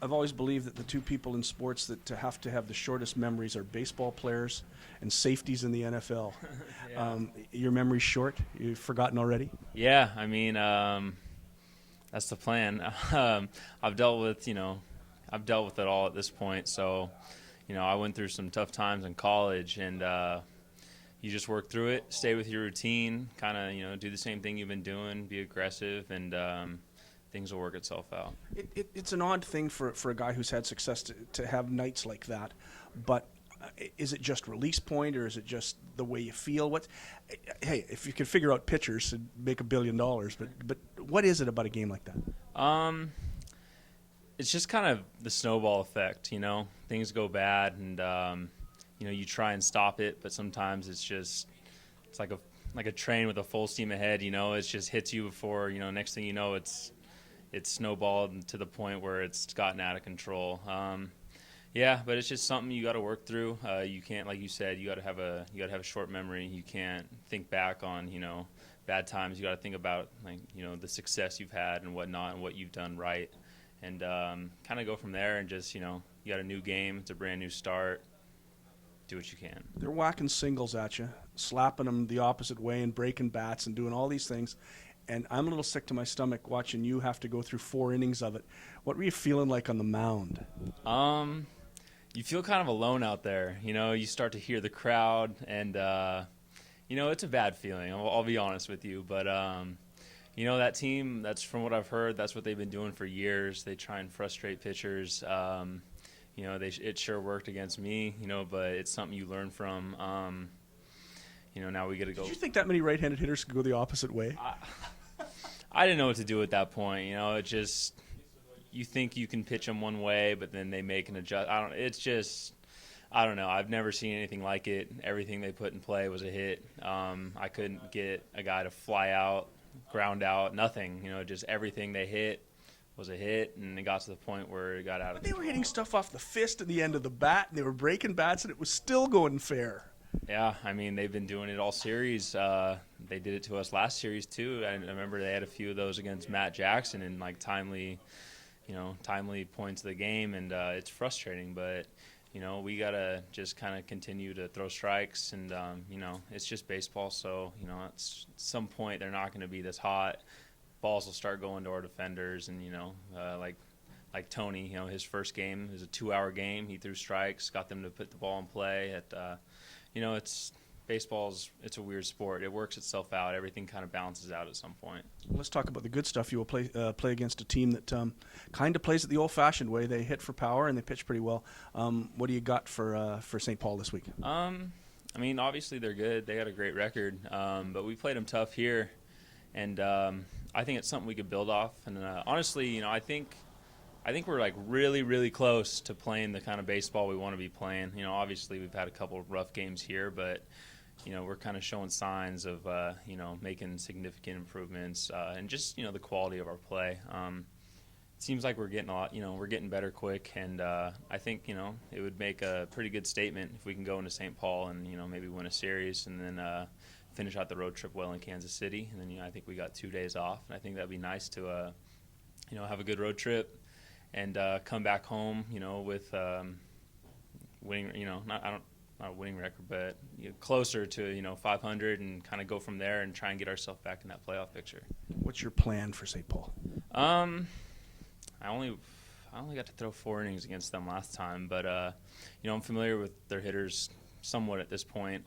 I've always believed that the two people in sports that have to have the shortest memories are baseball players and safeties in the NFL. Yeah. Your memory's short? You've forgotten already? Yeah, I mean, that's the plan. I've dealt with, I've dealt with it all at this point. So, I went through some tough times in college, and you just work through it, stay with your routine, kind of, do the same thing you've been doing, be aggressive, and things will work itself out. It's an odd thing for a guy who's had success to have nights like that, but is it just release point, or is it just the way you feel? Hey, if you could figure out pitchers, it'd make $1 billion. But what is it about a game like that? It's just kind of the snowball effect. Things go bad, and you try and stop it, but sometimes it's like a train with a full steam ahead. It just hits you before next thing you know, it's snowballed to the point where it's gotten out of control. Yeah, but it's just something you got to work through. You can't, like you said, you got to have a short memory. You can't think back on bad times. You got to think about the success you've had and whatnot, and what you've done right, and kind of go from there. And just you got a new game. It's a brand new start. Do what you can. They're whacking singles at you, slapping them the opposite way, and breaking bats and doing all these things. And I'm a little sick to my stomach watching you have to go through 4 innings of it. What were you feeling like on the mound? You feel kind of alone out there. You start to hear the crowd, and it's a bad feeling. I'll be honest with you, but that team, that's from what I've heard, that's what they've been doing for years. They try and frustrate pitchers. It sure worked against me, but it's something you learn from. Now we got to go. Did you think that many right-handed hitters could go the opposite way? I didn't know what to do at that point. It just, you think you can pitch them one way, but then they make an adjust. I don't know. I've never seen anything like it. Everything they put in play was a hit. I couldn't get a guy to fly out, ground out, nothing. Just everything they hit was a hit, and it got to the point where it got out of control. They were hitting stuff off the fist at the end of the bat, and they were breaking bats, and it was still going fair. Yeah, I mean, they've been doing it all series. They did it to us last series, too. I remember they had a few of those against Matt Jackson in, timely points of the game, and it's frustrating. But, we got to just kind of continue to throw strikes, and, it's just baseball. So, at some point they're not going to be this hot. Balls will start going to our defenders, and, like Tony, his first game was a 2-hour game. He threw strikes, got them to put the ball in play. It's a weird sport. It works itself out. Everything kind of balances out at some point. Let's talk about the good stuff. You will play against a team that kind of plays it the old-fashioned way. They hit for power and they pitch pretty well. What do you got for St. Paul this week? I mean, obviously they're good. They got a great record, but we played them tough here, and I think it's something we could build off. And honestly, I think we're really, really close to playing the kind of baseball we want to be playing. Obviously we've had a couple of rough games here, but we're kind of showing signs of making significant improvements and just the quality of our play. It seems like we're getting we're getting better quick, and I think it would make a pretty good statement if we can go into St. Paul and maybe win a series, and then finish out the road trip well in Kansas City, and then I think we got 2 days off, and I think that'd be nice to have a good road trip. And come back home, with winning, not a winning record, but closer to 500, and kind of go from there and try and get ourselves back in that playoff picture. What's your plan for St. Paul? I only got to throw 4 innings against them last time, but I'm familiar with their hitters somewhat at this point.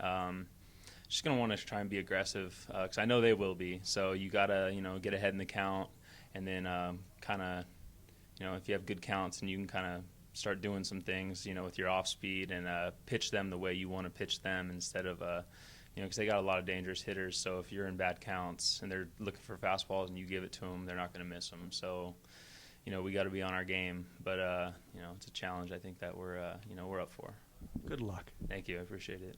Just gonna want to try and be aggressive because I know they will be. So you gotta get ahead in the count, and then kind of. If you have good counts and you can kind of start doing some things, with your off speed and pitch them the way you want to pitch them instead of, because they got a lot of dangerous hitters. So if you're in bad counts and they're looking for fastballs and you give it to them, they're not going to miss them. So, we got to be on our game. But, it's a challenge I think that we're up for. Good luck. Thank you. I appreciate it.